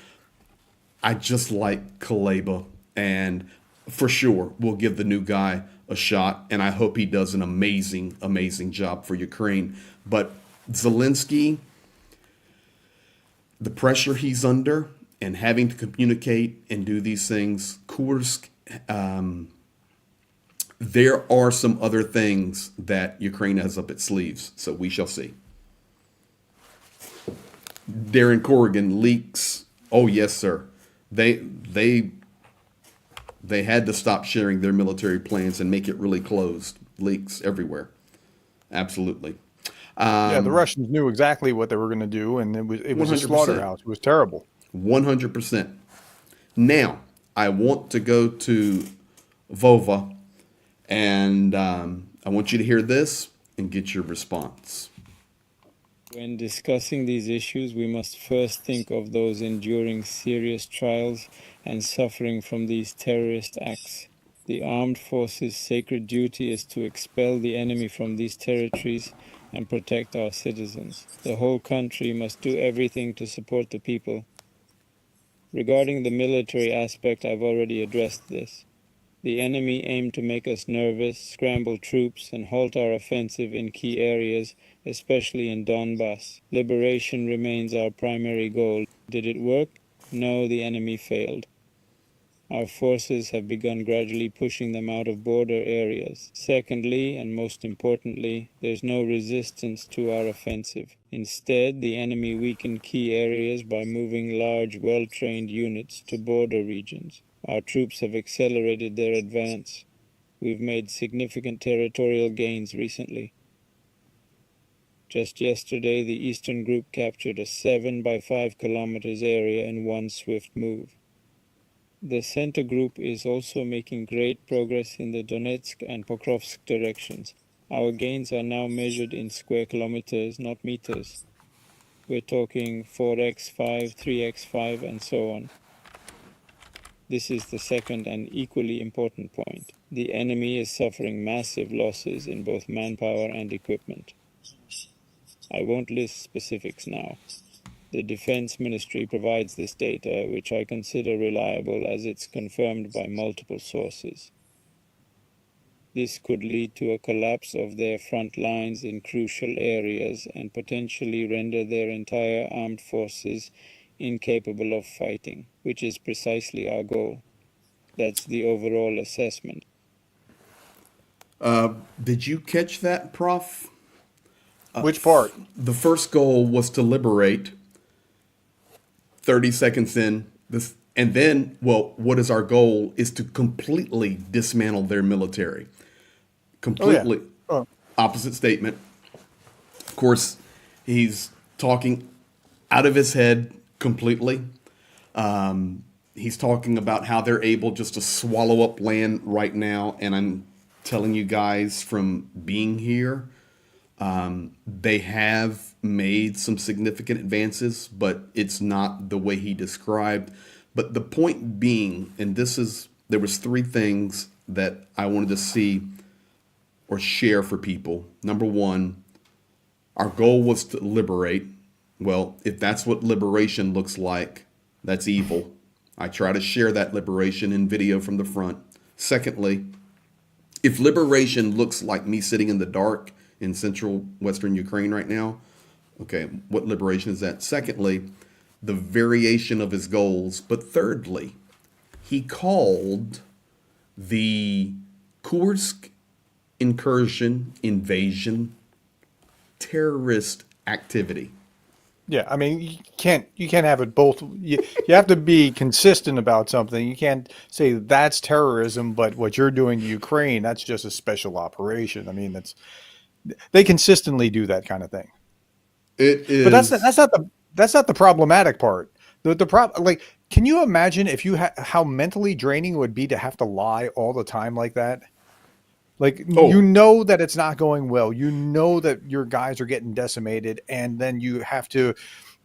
I just like Kuleba, and for sure we'll give the new guy a shot, and I hope he does an amazing, amazing job for Ukraine. But Zelenskyy, the pressure he's under and having to communicate and do these things, Kursk, there are some other things that Ukraine has up its sleeves, so we shall see. Darren Corrigan leaks. Oh yes, sir. They had to stop sharing their military plans and make it really closed. Leaks everywhere. Absolutely. Yeah, the Russians knew exactly what they were going to do, and it was a 100%. slaughterhouse. It was terrible. 100%. Now, I want to go to Vova, and I want you to hear this and get your response. When discussing these issues, we must first think of those enduring serious trials and suffering from these terrorist acts. The armed forces' sacred duty is to expel the enemy from these territories and protect our citizens. The whole country must do everything to support the people. Regarding the military aspect, I've already addressed this. The enemy aimed to make us nervous, scramble troops, and halt our offensive in key areas, especially in Donbass. Liberation remains our primary goal. Did it work? No, the enemy failed. Our forces have begun gradually pushing them out of border areas. Secondly, and most importantly, there's no resistance to our offensive. Instead, the enemy weakened key areas by moving large, well-trained units to border regions. Our troops have accelerated their advance. We've made significant territorial gains recently. Just yesterday, the Eastern Group captured a 7 by 5 kilometers area in one swift move. The Center Group is also making great progress in the Donetsk and Pokrovsk directions. Our gains are now measured in square kilometers, not meters. We're talking 4x5, 3x5, and so on. This is the second and equally important point. The enemy is suffering massive losses in both manpower and equipment. I won't list specifics now. The Defense Ministry provides this data, which I consider reliable as it's confirmed by multiple sources. This could lead to a collapse of their front lines in crucial areas and potentially render their entire armed forces incapable of fighting, which is precisely our goal. That's the overall assessment. Did you catch that, Prof? Which part? The first goal was to liberate. 30 seconds in, this, and then, well, what is our goal is to completely dismantle their military. Completely. Opposite statement. Of course, he's talking out of his head completely. He's talking about how they're able just to swallow up land right now. And I'm telling you guys from being here, they have made some significant advances, but it's not the way he described. But the point being, and there was 3 things that I wanted to see or share for people. Number one, our goal was to liberate. Well, if that's what liberation looks like, that's evil. I try to share that liberation in video from the front. Secondly, if liberation looks like me sitting in the dark in central western Ukraine right now, okay, what liberation is that? Secondly, the variation of his goals. But thirdly, he called the Kursk incursion, invasion, terrorist activity. Yeah, I mean, you can't have it both. You have to be consistent about something. You can't say that's terrorism, but what you're doing to Ukraine, that's just a special operation. I mean, they consistently do that kind of thing. It But is. that's not the problematic part. Like, can you imagine if how mentally draining it would be to have to lie all the time like that? Like, Oh, you know that it's not going well. You know that your guys are getting decimated, and then you have to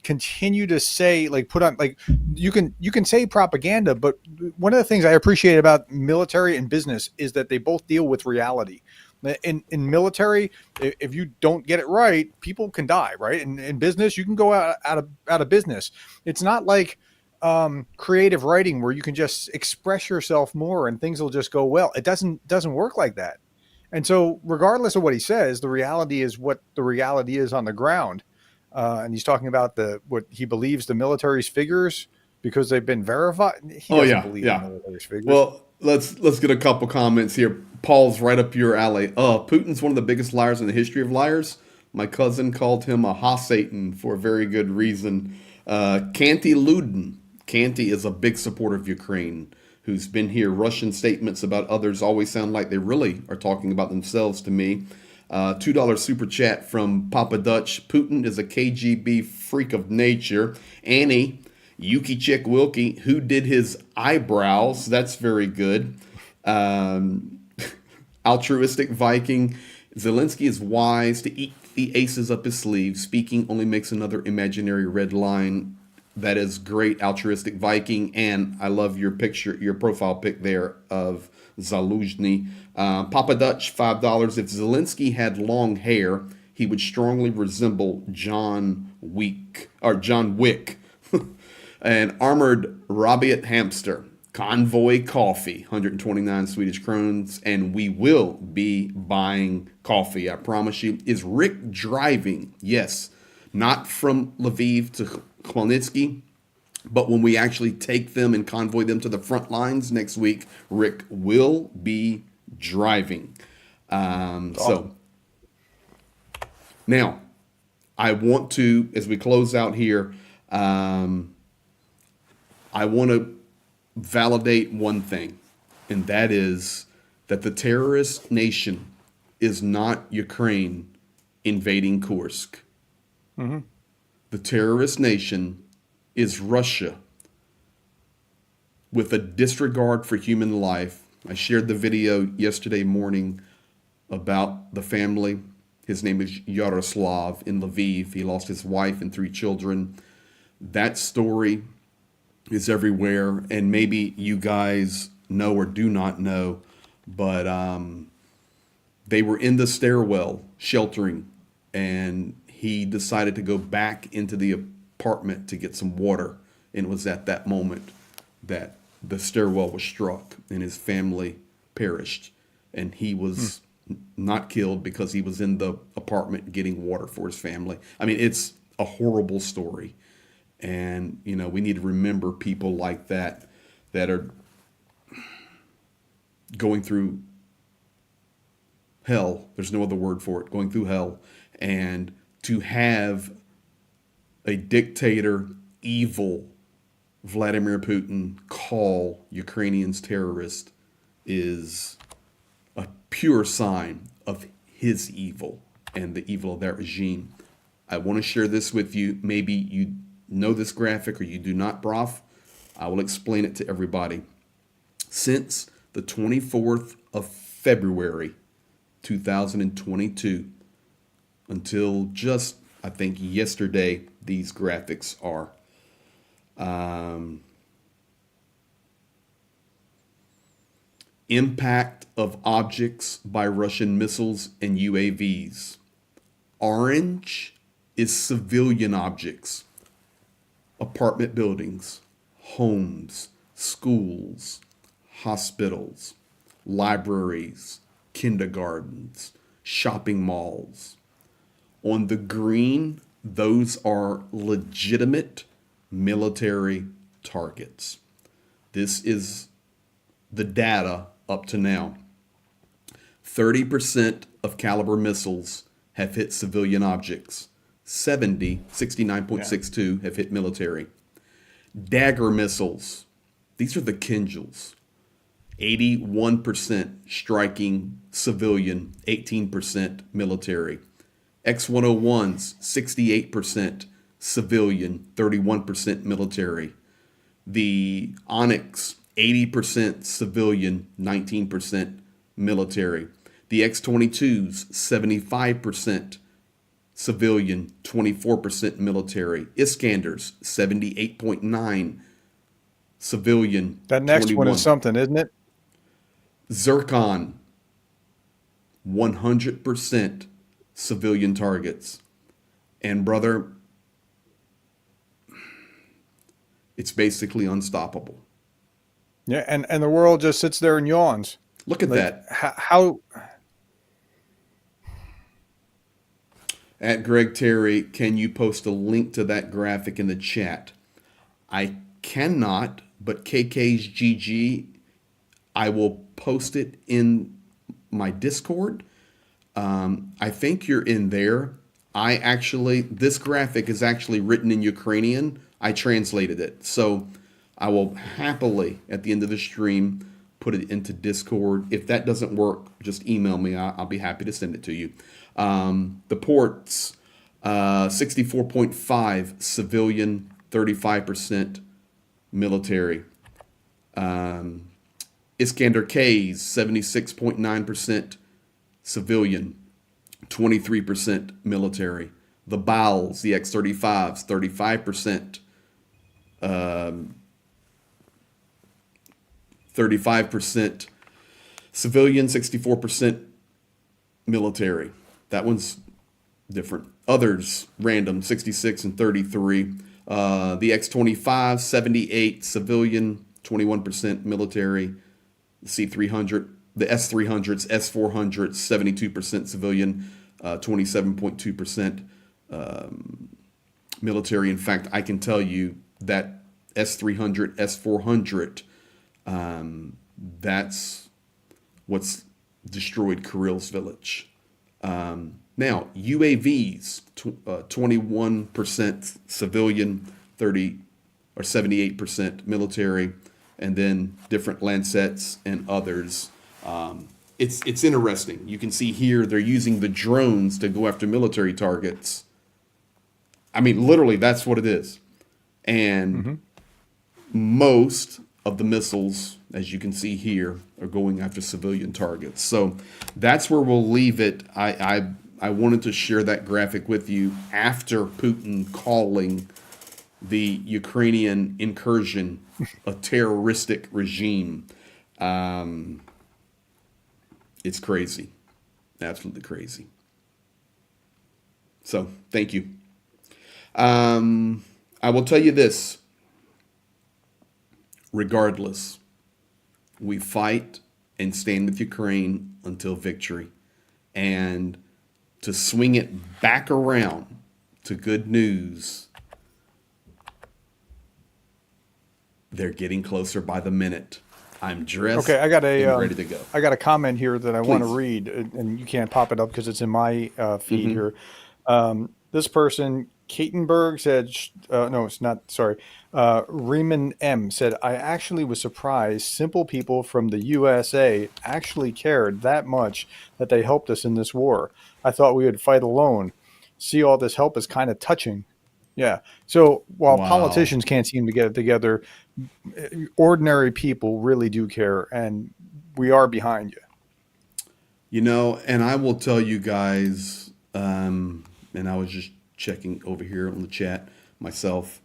continue to say, like, put on, like, you can say propaganda, but one of the things I appreciate about military and business is that they both deal with reality. In military, if you don't get it right, people can die, right? In business, you can go out of business. It's not like creative writing where you can just express yourself more and things will just go well. It doesn't work like that. And so, regardless of what he says, the reality is what the reality is on the ground. And he's talking about what he believes the military's figures because they've been verified. He oh doesn't yeah, believe the yeah. military's figures. Well, let's get a couple comments here. Paul's right up your alley. Putin's one of the biggest liars in the history of liars. My cousin called him a ha-Satan for a very good reason. Canty Luden. Canty is a big supporter of Ukraine, who's been here. Russian statements about others always sound like they really are talking about themselves to me. $2 super chat from Papa Dutch. Putin is a KGB freak of nature. Annie, Yuki Chick Wilkie, who did his eyebrows? That's very good. Altruistic Viking. Zelenskyy is wise to eat the aces up his sleeve. Speaking only makes another imaginary red line. That is great, Altruistic Viking. And I love your picture, your profile pic there of Zaluzhny. Papa Dutch, $5. If Zelenskyy had long hair, he would strongly resemble John Wick. And Armored Rabiat Hamster. Convoy Coffee, 129 Swedish krones, and we will be buying coffee, I promise you. Is Rick driving? Yes, not from Lviv to Khmelnytsky, but when we actually take them and convoy them to the front lines next week, Rick will be driving. So now I want to, as we close out here, I want to validate one thing, and that is that the terrorist nation is not Ukraine invading Kursk. Mm-hmm. The terrorist nation is Russia with a disregard for human life. I shared the video yesterday morning about the family. His name is Yaroslav in Lviv. He lost his wife and 3 children. That story is everywhere, and maybe you guys know or do not know, but they were in the stairwell sheltering, and he decided to go back into the apartment to get some water, and it was at that moment that the stairwell was struck and his family perished, and he was not killed because he was in the apartment getting water for his family. I mean, it's a horrible story. And, you know, we need to remember people like that are going through hell. There's no other word for it, going through hell. And to have a dictator, evil Vladimir Putin call Ukrainians terrorists is a pure sign of his evil and the evil of that regime. I want to share this with you. Maybe you know this graphic or you do not, Prof. I will explain it to everybody. Since the 24th of February 2022 until just, I think, yesterday, these graphics are. Impact of objects by Russian missiles and UAVs. Orange is civilian objects, apartment buildings, homes, schools, hospitals, libraries, kindergartens, shopping malls. On the green, those are legitimate military targets. This is the data up to now. 30% of caliber missiles have hit civilian objects. 69.62 have hit military. Dagger missiles, these are the Kinjals. 81% striking civilian, 18% military. X-101s, 68% civilian, 31% military. The Onyx, 80% civilian, 19% military. The X-22s, 75% civilian, 24% military. Iskanders, 78.9 civilian. That next 21. one is something, isn't it? Zircon, 100% civilian targets. And brother, it's basically unstoppable. Yeah, and the world just sits there and yawns. Look at that. How At Greg Terry, can you post a link to that graphic in the chat? I cannot, but KK's GG, I will post it in my Discord. I think you're in there. This graphic is actually written in Ukrainian. I translated it. So I will happily, at the end of the stream, put it into Discord. If that doesn't work, just email me. I'll be happy to send it to you. The ports, 64.5 civilian, 35% military. Iskander K's, 76.9% civilian, 23% military. The Bals, the X-35s, 35%. 35% civilian, 64% military. That one's different. Others, random, 66 and 33. The X-25, 78 civilian, 21% military. The C-300, the S-300s, S-400s, 72% civilian, 27.2% military. In fact, I can tell you that S-300, S-400, that's what's destroyed Kirill's village. Now, UAVs, 21% civilian, 78% military, and then different Lancets and others. It's interesting. You can see here they're using the drones to go after military targets. I mean, literally, that's what it is. And most of the missiles, as you can see here, are going after civilian targets. So that's where we'll leave it. I wanted to share that graphic with you after Putin calling the Ukrainian incursion a terroristic regime. It's crazy. Absolutely crazy. So thank you. I will tell you this. Regardless, we fight and stand with Ukraine until victory. And to swing it back around to good news, they're getting closer by the minute. I'm dressed. Okay, I got and ready to go. I got a comment here that I want to Please. read, and you can't pop it up because it's in my feed here. This person, Katenberg, said, no, it's not, sorry. Riemann M said, I actually was surprised simple people from the USA actually cared that much that they helped us in this war. I thought we would fight alone. See all this help is kind of touching. Yeah. So while Wow. politicians can't seem to get it together, ordinary people really do care, and we are behind you. You know, and I will tell you guys, and I was just checking over here on the chat myself.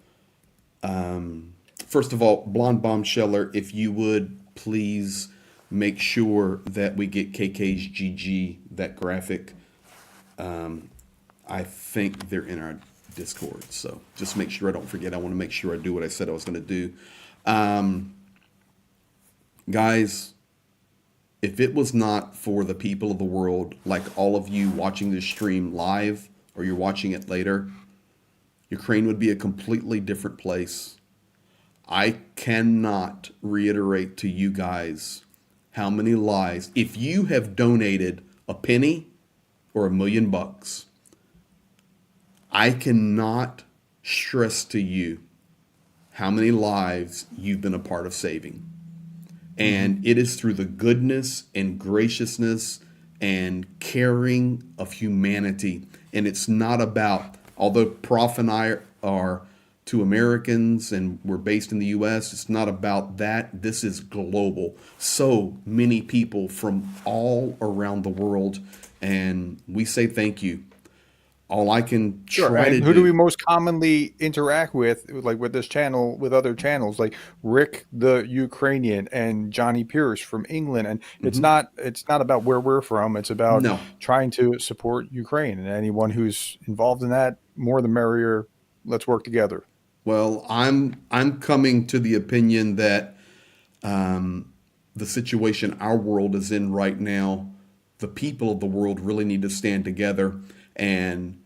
First of all, Blonde Bombsheller, if you would please make sure that we get KK's GG, that graphic. I think they're in our Discord. So just make sure I don't forget. I want to make sure I do what I said I was going to do. Guys, if it was not for the people of the world, like all of you watching this stream live or you're watching it later, Ukraine would be a completely different place. I cannot reiterate to you guys how many lives. If you have donated a penny or $1,000,000, I cannot stress to you how many lives you've been a part of saving. And it is through the goodness and graciousness and caring of humanity. And it's not about, although Prof and I are two Americans and we're based in the US, it's not about that. This is global. So many people from all around the world. And we say thank you. All I can try to do. Who do we most commonly interact with, like with this channel, with other channels, like Rick the Ukrainian and Johnny Pierce from England? And it's not about where we're from. It's about trying to support Ukraine, and anyone who's involved in that, more the merrier. Let's work together. Well, I'm coming to the opinion that the situation our world is in right now, the people of the world really need to stand together. And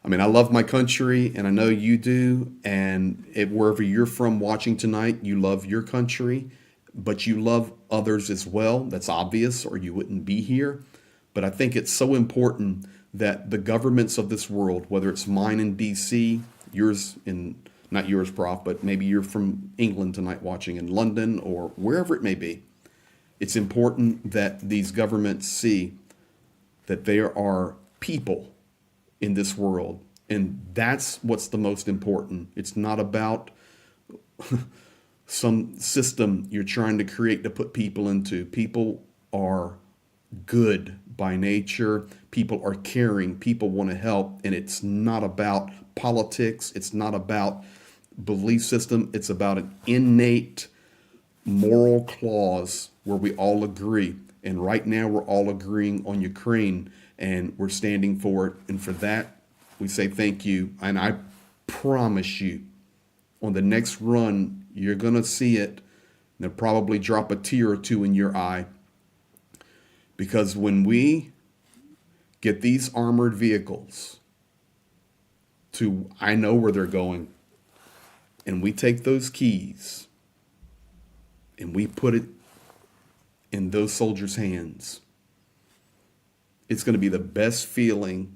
I mean, I love my country, and I know you do. And wherever you're from watching tonight, you love your country, but you love others as well. That's obvious, or you wouldn't be here. But I think it's so important that the governments of this world, whether it's mine in DC, yours in, not yours, Prof, but maybe you're from England tonight watching in London or wherever it may be. It's important that these governments see that there are people in this world, and that's what's the most important. It's not about some system you're trying to create to put people into. People are good by nature. People are caring. People want to help, and it's not about politics. It's not about belief system. It's about an innate moral clause where we all agree. And right now we're all agreeing on Ukraine, and we're standing for it. And for that, we say thank you. And I promise you, on the next run, you're going to see it. They'll probably drop a tear or two in your eye. Because when we get these armored vehicles to, I know where they're going, and we take those keys and we put it in those soldiers' hands, it's going to be the best feeling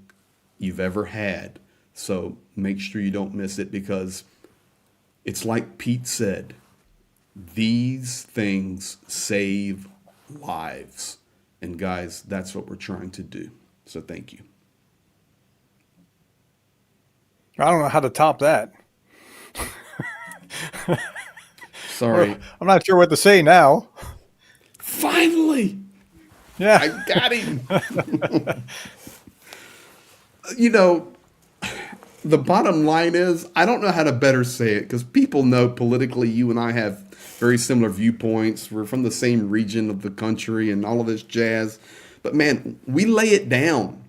you've ever had. So make sure you don't miss it, because it's like Pete said, these things save lives. And guys, that's what we're trying to do. So thank you. I don't know how to top that. Sorry. I'm not sure what to say now. Finally. Yeah. I got him. You know, the bottom line is, I don't know how to better say it, because people know politically you and I have very similar viewpoints. We're from the same region of the country and all of this jazz. But man, we lay it down.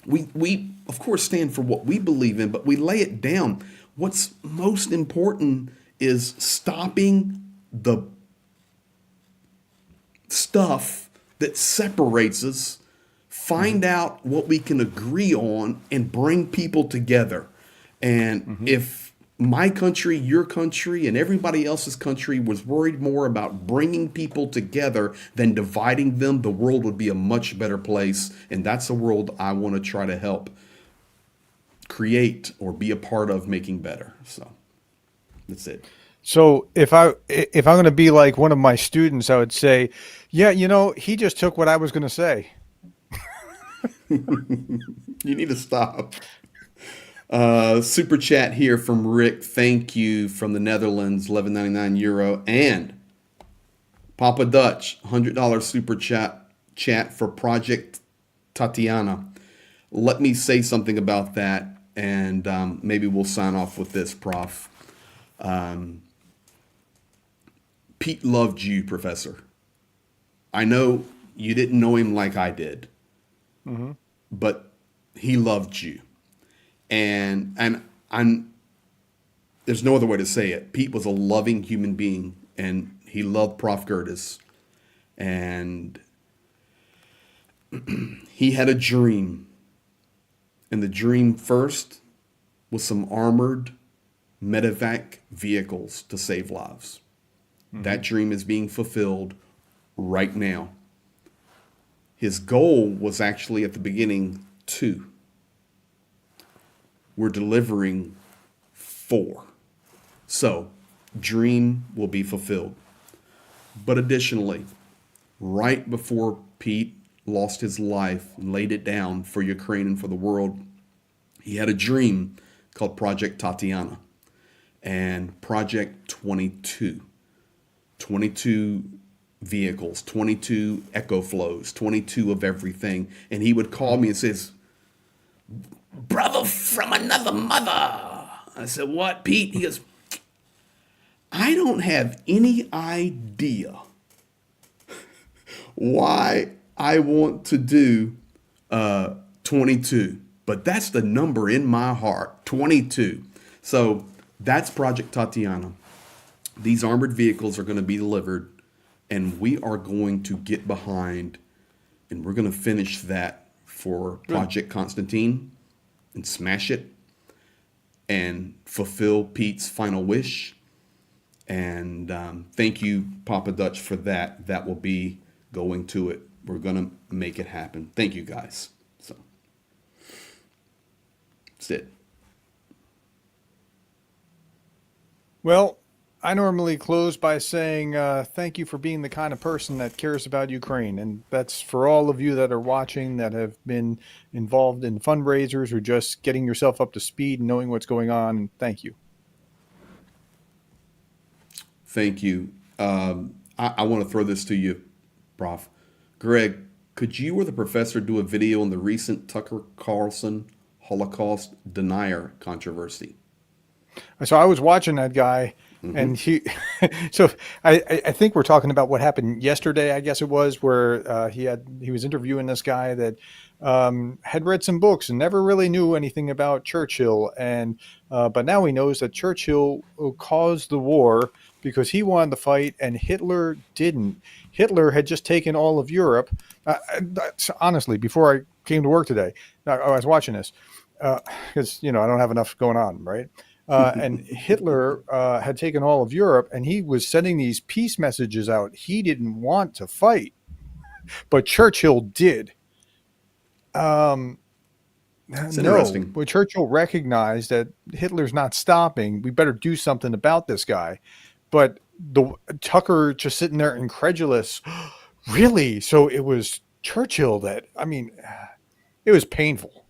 We of course stand for what we believe in, but we lay it down. What's most important is stopping the stuff that separates us, find out what we can agree on, and bring people together. And if my country, your country, and everybody else's country was worried more about bringing people together than dividing them, the world would be a much better place. And that's a world I want to try to help create or be a part of making better. So that's it. So if I'm going to be like one of my students, I would say, yeah, you know, he just took what I was going to say. You need to stop. Super chat here from Rick. Thank you, from the Netherlands, €11.99. And Papa Dutch, $100 super chat for Project Tatiana. Let me say something about that, and maybe we'll sign off with this, Prof. Pete loved you, Professor. I know you didn't know him like I did, but he loved you. And I'm there's no other way to say it. Pete was a loving human being, and he loved Prof. Gertis. And he had a dream. And the dream first was some armored medevac vehicles to save lives. That dream is being fulfilled right now. His goal was actually at the beginning 2. We're delivering 4. So, dream will be fulfilled. But additionally, right before Pete lost his life and laid it down for Ukraine and for the world, he had a dream called Project Tatiana and Project 22. 22 vehicles, 22 echo flows, 22 of everything. And he would call me and says, "Brother from another mother." I said, "What, Pete?" He goes, "I don't have any idea why I want to do 22, but that's the number in my heart, 22. So that's Project Tatiana. These armored vehicles are going to be delivered, and we are going to get behind, and we're going to finish that for Project Constantine and smash it and fulfill Pete's final wish. And thank you, Papa Dutch, for that. That will be going to it. We're going to make it happen. Thank you, guys. So that's it. Well, I normally close by saying thank you for being the kind of person that cares about Ukraine. And that's for all of you that are watching, that have been involved in fundraisers or just getting yourself up to speed and knowing what's going on. Thank you. Thank you. I want to throw this to you, Prof. Greg, could you or the professor do a video on the recent Tucker Carlson Holocaust denier controversy? So I was watching that guy, and he. So I think we're talking about what happened yesterday. I guess it was where he was interviewing this guy that had read some books and never really knew anything about Churchill, and but now he knows that Churchill caused the war because he wanted to fight and Hitler didn't. Hitler had just taken all of Europe. Honestly, before I came to work today, I was watching this because I don't have enough going on, right? And Hitler had taken all of Europe, and he was sending these peace messages out. He didn't want to fight, but Churchill did. It's interesting. But Churchill recognized that Hitler's not stopping. We better do something about this guy. But Tucker just sitting there incredulous. Really? So it was Churchill that, it was painful.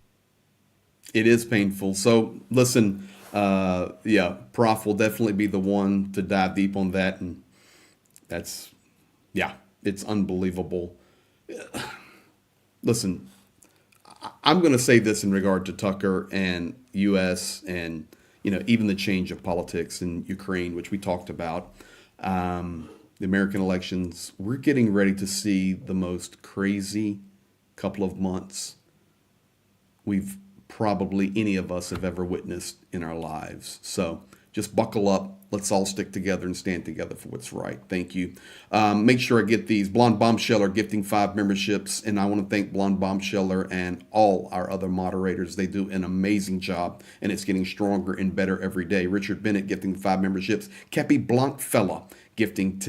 It is painful. So listen, Prof will definitely be the one to dive deep on that. And it's unbelievable. Listen, I'm going to say this in regard to Tucker and U.S. and, even the change of politics in Ukraine, which we talked about, the American elections. We're getting ready to see the most crazy couple of months we've probably any of us have ever witnessed in our lives. So just buckle up. Let's all stick together and stand together for what's right. Thank you. Make sure I get these. Blonde Bombsheller gifting 5 memberships. And I want to thank Blonde Bombsheller and all our other moderators. They do an amazing job, and it's getting stronger and better every day. Richard Bennett gifting 5 memberships. Kepi Blankfella gifting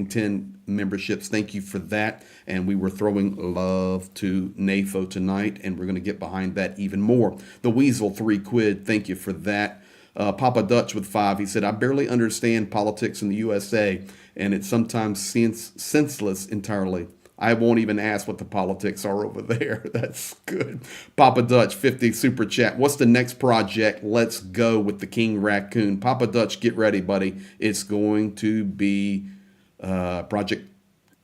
10 memberships. Thank you for that. And we were throwing love to NAFO tonight, and we're going to get behind that even more. The Weasel, 3 quid. Thank you for that. Papa Dutch with 5. He said, "I barely understand politics in the USA, and it's sometimes senseless entirely. I won't even ask what the politics are over there." That's good. Papa Dutch, 50 super chat. "What's the next project? Let's go with the King Raccoon." Papa Dutch, get ready, buddy. It's going to be Project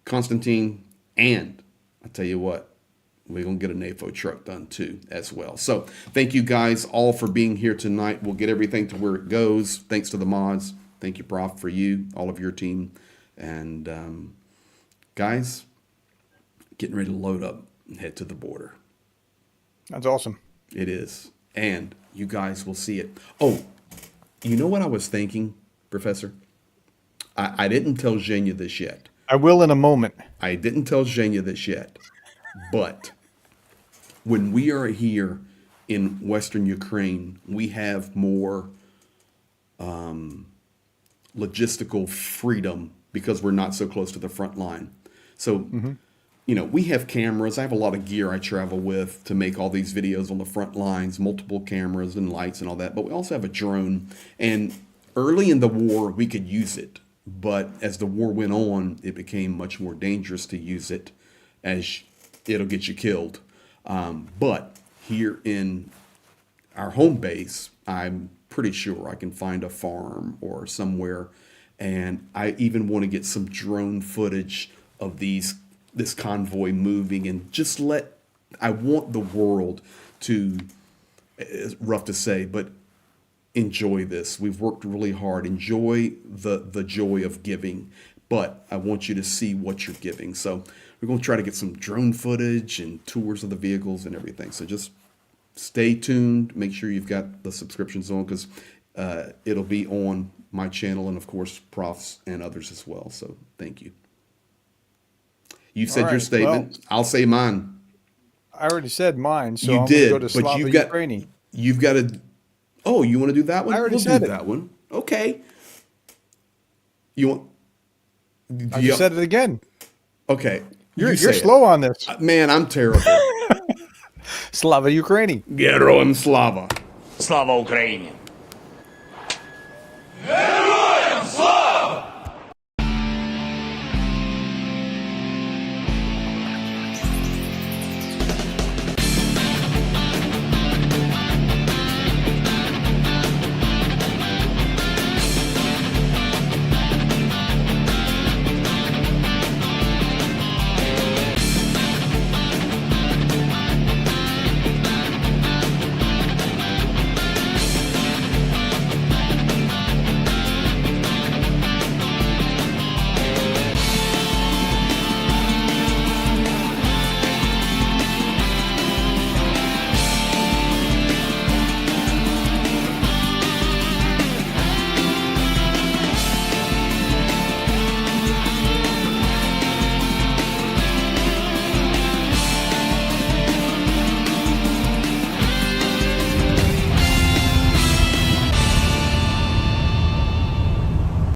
Constantine, and I tell you what, we're going to get a NAFO truck done too as well. So thank you guys all for being here tonight. We'll get everything to where it goes. Thanks to the mods. Thank you, Prof, for you, all of your team. And guys, getting ready to load up and head to the border. That's awesome. It is. And you guys will see it. Oh, you know what I was thinking, Professor? I didn't tell Zhenya this yet. I will in a moment. I didn't tell Zhenya this yet. But when we are here in Western Ukraine, we have more logistical freedom because we're not so close to the front line. So, you know, we have cameras. I have a lot of gear I travel with to make all these videos on the front lines, multiple cameras and lights and all that. But we also have a drone. And early in the war, we could use it. But as the war went on, it became much more dangerous to use it, as it'll get you killed. But here in our home base, I'm pretty sure I can find a farm or somewhere. And I even want to get some drone footage of this convoy moving and just I want the world to, it's rough to say, but enjoy this. We've worked really hard. Enjoy the joy of giving, but I want you to see what you're giving. So we're going to try to get some drone footage and tours of the vehicles and everything. So just stay tuned. Make sure you've got the subscriptions on, because it'll be on my channel and, of course, Prof's and others as well. So thank you. You said your statement. Well, I'll say mine. I already said mine, so you I'm did, going to go to but Ukrainian. You've got to. Oh, you want to do that one? I already we'll said do it. that one. Okay. You want? I just said it again. Okay. You're slow on this. Man, I'm terrible. Slava Ukraini. Героям слава. Слава Україні!